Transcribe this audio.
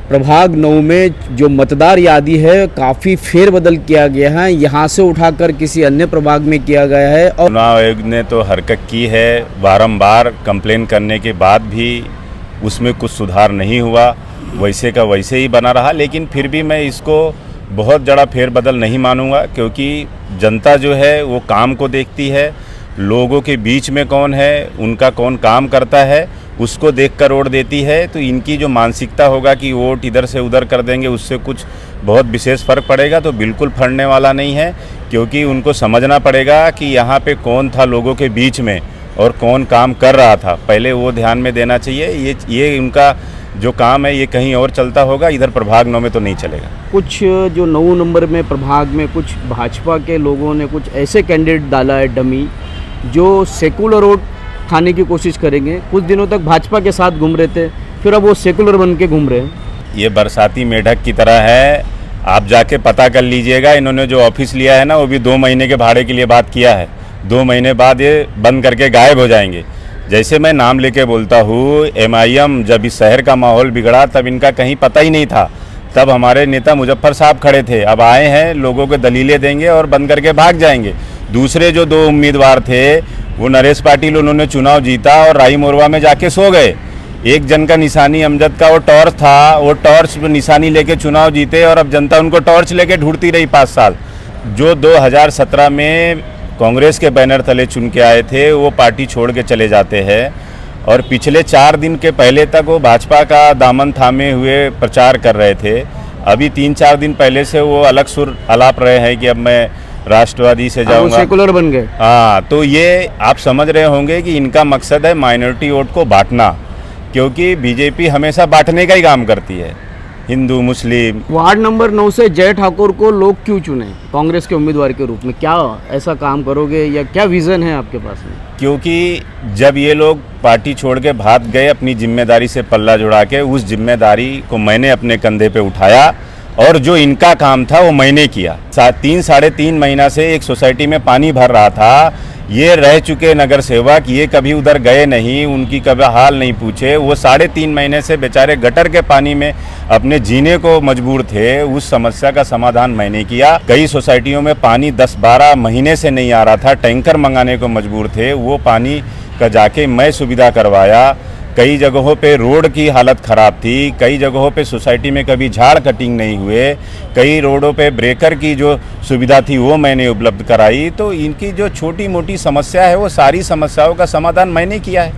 प्रभाग 9 में जो मतदार यादी है काफ़ी फेरबदल किया गया है, यहाँ से उठाकर किसी अन्य प्रभाग में किया गया है। और चुनाव आयोग ने तो हरकत की है, बारंबार कंप्लेन करने के बाद भी उसमें कुछ सुधार नहीं हुआ, वैसे का वैसे ही बना रहा। लेकिन फिर भी मैं इसको बहुत बड़ा फेरबदल नहीं मानूंगा, क्योंकि जनता जो है वो काम को देखती है, लोगों के बीच में कौन है, उनका कौन काम करता है, उसको देखकर वोट देती है। तो इनकी जो मानसिकता होगा कि वोट इधर से उधर कर देंगे, उससे कुछ बहुत विशेष फ़र्क पड़ेगा, तो बिल्कुल पड़ने वाला नहीं है। क्योंकि उनको समझना पड़ेगा कि यहाँ पे कौन था लोगों के बीच में और कौन काम कर रहा था, पहले वो ध्यान में देना चाहिए। ये उनका जो काम है ये कहीं और चलता होगा, इधर प्रभाग 9 में तो नहीं चलेगा। कुछ जो 9 नंबर में प्रभाग में कुछ भाजपा के लोगों ने कुछ ऐसे कैंडिडेट डाला है डमी, जो सेकुलर वोट खाने की कोशिश करेंगे। कुछ दिनों तक भाजपा के साथ घूम रहे थे, फिर अब वो सेकुलर बन के घूम रहे हैं। ये बरसाती मेढक की तरह है, आप जाके पता कर लीजिएगा। इन्होंने जो ऑफिस लिया है ना, वो भी 2 महीने के भाड़े के लिए बात किया है। 2 महीने बाद ये बंद करके गायब हो जाएंगे। जैसे मैं नाम लेके बोलता हूँ, MIM जब इस शहर का माहौल बिगड़ा तब इनका कहीं पता ही नहीं था, तब हमारे नेता मुजफ्फर साहब खड़े थे। अब आए हैं, लोगों को दलीलें देंगे और बंद करके भाग जाएंगे। दूसरे जो 2 उम्मीदवार थे, वो नरेश पाटिल, उन्होंने चुनाव जीता और राई मोरवा में जाके सो गए। एक जन का निशानी अमजद का वो टॉर्च था, वो टॉर्च निशानी लेके चुनाव जीते और अब जनता उनको टॉर्च लेके ढूंढती रही 5 साल। जो 2017 में कांग्रेस के बैनर तले चुन के आए थे, वो पार्टी छोड़ के चले जाते हैं। और पिछले 4 दिन के पहले तक वो भाजपा का दामन थामे हुए प्रचार कर रहे थे। अभी 3-4 दिन पहले से वो अलग सुर अलाप रहे हैं कि अब मैं राष्ट्रवादी से जाऊंगा, सेकुलर बन गए। हाँ, तो ये आप समझ रहे होंगे कि इनका मकसद है माइनॉरिटी वोट को बांटना, क्योंकि बीजेपी हमेशा बांटने का ही काम करती है, हिंदू मुस्लिम। वार्ड नंबर 9 से जय ठाकुर को लोग क्यों चुने कांग्रेस के उम्मीदवार के रूप में? क्या ऐसा काम करोगे या क्या विजन है आपके पास में? क्योंकि जब ये लोग पार्टी छोड़ के भाग गए अपनी जिम्मेदारी से पल्ला जुड़ा के, उस जिम्मेदारी को मैंने अपने कंधे पे उठाया और जो इनका काम था वो मैंने किया। 3-3.5 महीना से एक सोसाइटी में पानी भर रहा था। ये रह चुके नगर सेवक, ये कभी उधर गए नहीं, उनकी कभी हाल नहीं पूछे। वो 3.5 महीने से बेचारे गटर के पानी में अपने जीने को मजबूर थे। उस समस्या का समाधान मैंने किया। कई सोसाइटियों में पानी 10-12 महीने से नहीं आ रहा था, टैंकर मंगाने को मजबूर थे। वो पानी का जाके मैं सुविधा करवाया। कई जगहों पे रोड की हालत ख़राब थी, कई जगहों पे सोसाइटी में कभी झाड़ कटिंग नहीं हुए, कई रोडों पे ब्रेकर की जो सुविधा थी वो मैंने उपलब्ध कराई। तो इनकी जो छोटी मोटी समस्या है, वो सारी समस्याओं का समाधान मैंने किया है।